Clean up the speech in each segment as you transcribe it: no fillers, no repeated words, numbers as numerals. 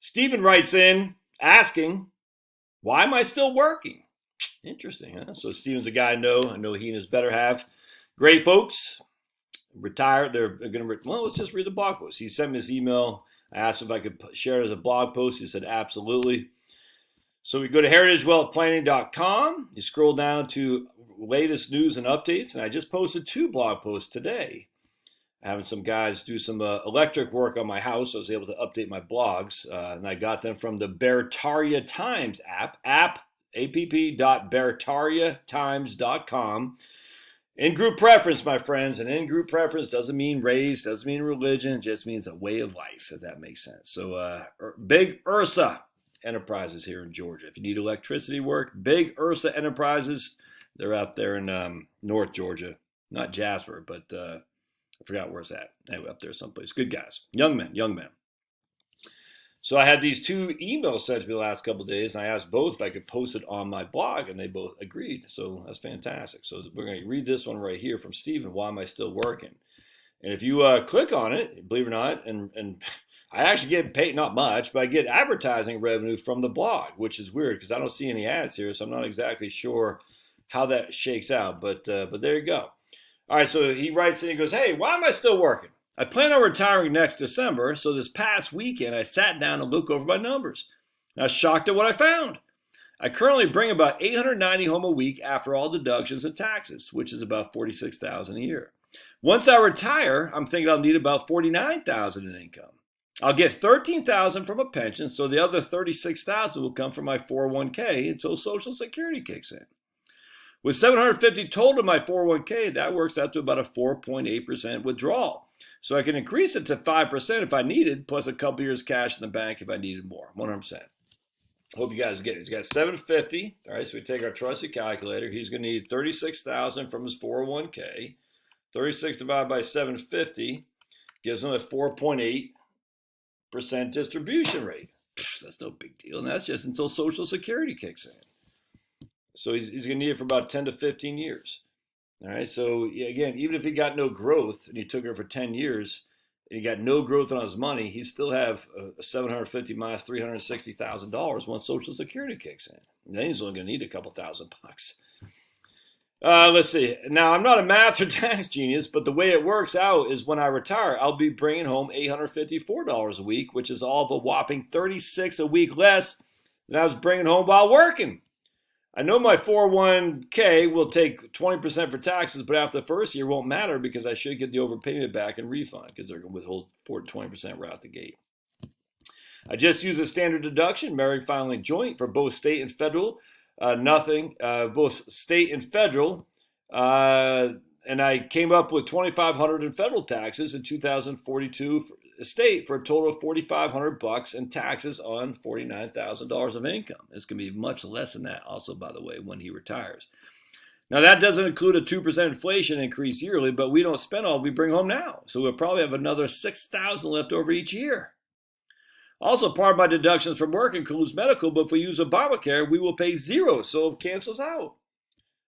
Stephen writes in asking, why am I still working? Interesting, huh? So Stephen's a guy I know. I know he and his better half. Great folks. Retired. They're going to, well, let's just read the blog post. He sent me this email. I asked if I could share it as a blog post. He said, absolutely. So we go to heritagewealthplanning.com. You scroll down to latest news and updates. And I just posted 2 blog posts today. Having some guys do some electric work on my house. So I was able to update my blogs. And I got them from the Bertaria Times app.bertariatimes.com. In-group preference, my friends. And in-group preference doesn't mean race, doesn't mean religion. It just means a way of life, if that makes sense. So Big Ursa Enterprises here in Georgia. If you need electricity work, Big Ursa Enterprises, they're out there in North Georgia. Not Jasper, but I forgot where it's at. Anyway, up there someplace. Good guys. Young men. So I had these 2 emails sent to me the last couple of days, and I asked both if I could post it on my blog, and they both agreed. So that's fantastic. So we're going to read this one right here from Stephen. Why am I still working? And if you click on it, believe it or not, and I actually get paid, not much, but I get advertising revenue from the blog, which is weird because I don't see any ads here, so I'm not exactly sure how that shakes out. But there you go. All right, so he writes and he goes, hey, why am I still working? I plan on retiring next December, so this past weekend I sat down and looked over my numbers. I was shocked at what I found. I currently bring about $890 home a week after all deductions and taxes, which is about $46,000 a year. Once I retire, I'm thinking I'll need about $49,000 in income. I'll get $13,000 from a pension, so the other $36,000 will come from my 401k until Social Security kicks in. With $750 total in my 401k, that works out to about a 4.8% withdrawal. So I can increase it to 5% if I needed, plus a couple years cash in the bank if I needed more, 100%. Hope you guys get it. He's got $750. All right, so we take our trusty calculator. He's going to need $36,000 from his 401k. 36 divided by 750 gives him a 4.8% distribution rate. That's no big deal, and that's just until Social Security kicks in. So he's going to need it for about 10 to 15 years. All right, so again, even if he got no growth and he took it for 10 years and he got no growth on his money, he still have $750 minus $360,000 once Social Security kicks in. And then he's only going to need a couple $1,000. Let's see. Now, I'm not a math or tax genius, but the way it works out is when I retire, I'll be bringing home $854 a week, which is all of a whopping $36 a week less than I was bringing home while working. I know my 401k will take 20% for taxes, but after the first year, it won't matter because I should get the overpayment back and refund because they're going to withhold 20% right out the gate. I just use a standard deduction, married filing joint for both state and federal. Both state and federal. And I came up with $2,500 in federal taxes in 2042 state for a total of $4,500 in taxes on $49,000 of income. It's going to be much less than that also, by the way, when he retires. Now, that doesn't include a 2% inflation increase yearly, but we don't spend all we bring home now. So we'll probably have another $6,000 left over each year. Also, part of my deductions from work includes medical, but if we use Obamacare, we will pay zero, so it cancels out.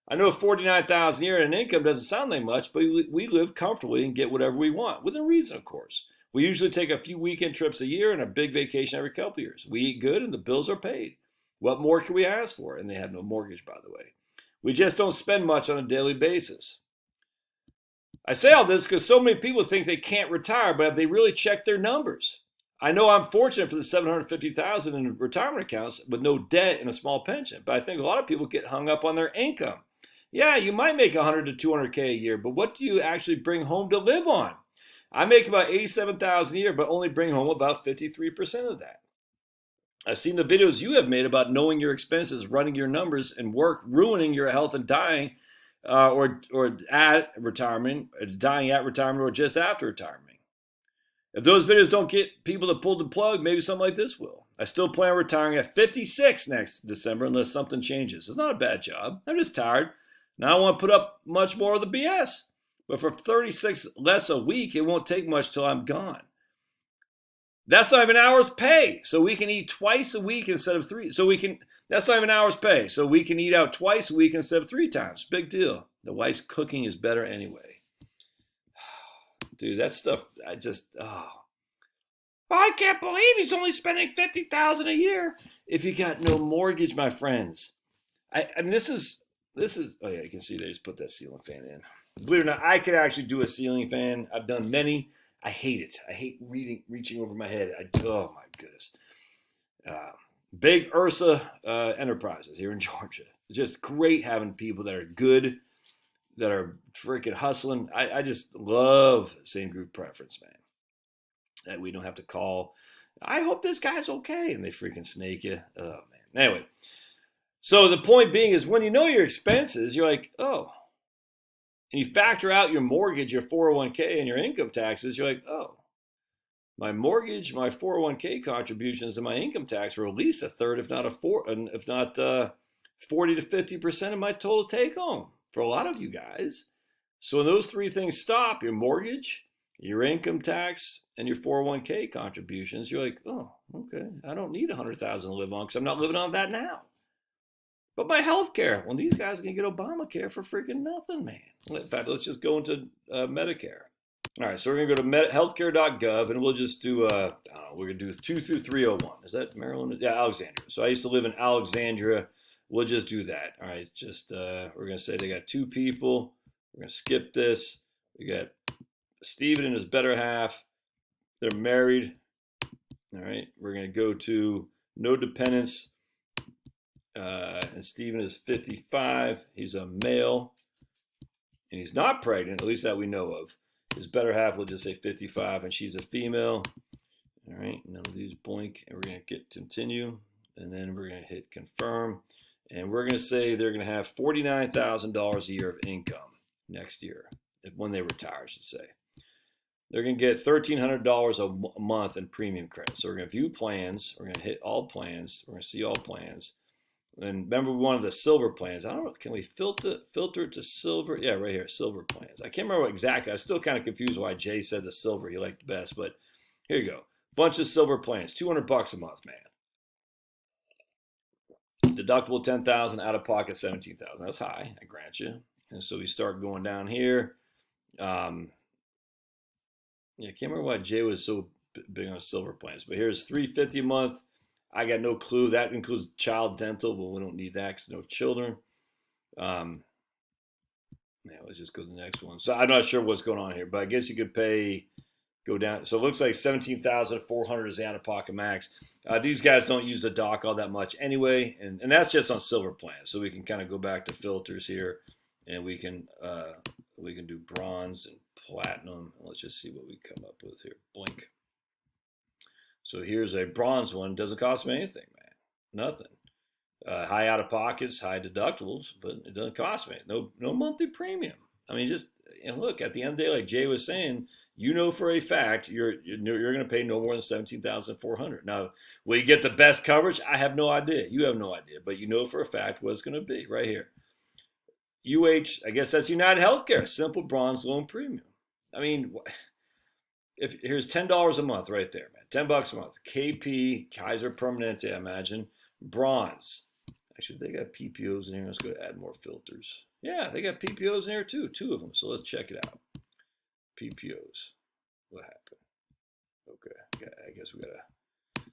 I know $49,000 a year in income doesn't sound like much, but we live comfortably and get whatever we want, within reason, of course. We usually take a few weekend trips a year and a big vacation every couple of years. We eat good and the bills are paid. What more can we ask for? And they have no mortgage, by the way. We just don't spend much on a daily basis. I say all this because so many people think they can't retire, but have they really checked their numbers? I know I'm fortunate for the $750,000 in retirement accounts with no debt and a small pension, but I think a lot of people get hung up on their income. Yeah, you might make $100 to $200K a year, but what do you actually bring home to live on? I make about $87,000 a year, but only bring home about 53% of that. I've seen the videos you have made about knowing your expenses, running your numbers, and work ruining your health and dying, or at retirement, dying at retirement, or just after retirement. If those videos don't get people to pull the plug, maybe something like this will. I still plan on retiring at 56 next December unless something changes. It's not a bad job. I'm just tired. Now I don't want to put up much more of the BS. But for 36 less a week, it won't take much till I'm gone. That's not even hours pay. So we can eat twice a week instead of 3. That's not even hours pay. So we can eat out twice a week instead of 3 times. Big deal. The wife's cooking is better anyway. Dude, that stuff, Well, I can't believe he's only spending $50,000 a year. If you got no mortgage, my friends. I mean, this is. Oh yeah, you can see they just put that ceiling fan in. Believe it or not, I could actually do a ceiling fan. I've done many. I hate it. I hate reaching over my head. Oh my goodness. Uh, Big Ursa Enterprises here in Georgia. It's just great having people that are good, that are freaking hustling. I just love same group preference, man. That we don't have to call. I hope this guy's okay, and they freaking snake you. Oh man. Anyway, so the point being is when you know your expenses, you're like, oh, and you factor out your mortgage, your 401k, and your income taxes, you're like, oh, my mortgage, my 401k contributions, and my income tax were at least a third, if not a four, if not 40 to 50% of my total take home for a lot of you guys. So when those three things stop, your mortgage, your income tax, and your 401k contributions, you're like, oh, okay, I don't need 100,000 to live on because I'm not living on that now. But my health care, well, these guys can get Obamacare for freaking nothing, man. In fact, let's just go into Medicare. All right, so we're going to go to healthcare.gov, and we'll just do, we're going to do 2 through 301. Is that Maryland? Yeah, Alexandria. So I used to live in Alexandria. We'll just do that. All right, just, we're going to say they got 2 people. We're going to skip this. We got Stephen and his better half. They're married. All right, we're going to go to no dependents. And Stephen is 55. He's a male. And he's not pregnant, at least that we know of. His better half will just say 55, and she's a female. All right, none of these blink. And we're going to get continue. And then we're going to hit confirm. And we're going to say they're going to have $49,000 a year of income next year, when they retire, I should say. They're going to get $1,300 a month in premium credit. So we're going to view plans. We're going to hit all plans. We're going to see all plans. And remember, we wanted the silver plans. I don't know, can we filter it to silver? Yeah, right here, silver plans. I can't remember what exactly. I was still kind of confused why Jay said the silver he liked the best, but here you go. Bunch of silver plans, $200 a month, man. Deductible 10,000, out of pocket 17,000. That's high, I grant you. And so we start going down here. Yeah, I can't remember why Jay was so big on silver plans, but here's $350 a month. I got no clue. That includes child dental, but we don't need that because no children. Yeah, let's just go to the next one. So I'm not sure what's going on here, but I guess you could go down. So it looks like 17,400 is the out-of-pocket max. These guys don't use the dock all that much anyway, and that's just on silver plans. So we can kind of go back to filters here, and we can do bronze and platinum. Let's just see what we come up with here. Blink. So here's a bronze one. Doesn't cost me anything, man. Nothing. High out of pockets, high deductibles, but it doesn't cost me. No monthly premium. I mean, just look, at the end of the day, like Jay was saying, you know for a fact you're going to pay no more than $17,400. Now, will you get the best coverage? I have no idea. You have no idea, but you know for a fact what it's going to be right here. I guess that's United Healthcare, simple bronze loan premium. I mean, here's $10 a month right there, man. $10 a month. KP, Kaiser Permanente, I imagine. Bronze. Actually, they got PPOs in here. Let's go add more filters. Yeah, they got PPOs in here too. 2 of them. So let's check it out. PPOs. What happened? Okay. I guess we got a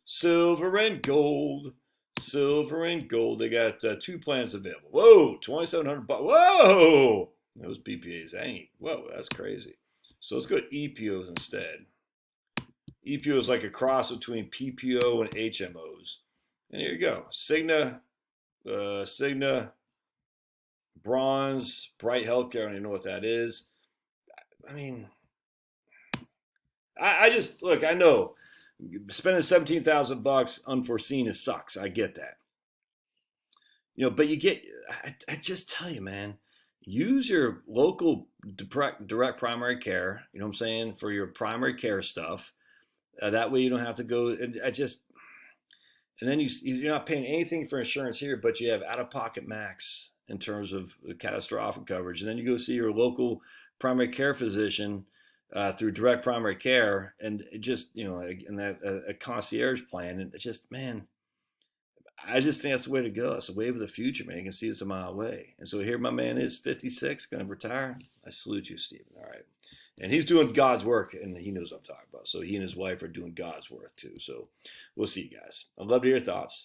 silver and gold. Silver and gold. They got 2 plans available. Whoa, $2,700. Whoa, those PPAs ain't. Whoa, that's crazy. So let's go to EPOs instead. EPO is like a cross between PPO and HMOs. And here you go. Cigna, Bronze, Bright Healthcare. I don't even know what that is. I mean, I just, look, I know spending $17,000 unforeseen, it sucks. I get that. But you get, I just tell you, man, use your local direct primary care, you know what I'm saying, for your primary care stuff. That way you don't have to go, and then you're not paying anything for insurance here, but you have out-of-pocket max in terms of catastrophic coverage. And then you go see your local primary care physician through direct primary care, and it just, and that a concierge plan, and it just, man, I just think that's the way to go. It's the wave of the future, man. You can see it's a mile away. And so here my man is 56, going to retire. I salute you, Stephen. All right. And he's doing God's work, and he knows what I'm talking about. So he and his wife are doing God's work too. So we'll see, guys. I'd love to hear your thoughts.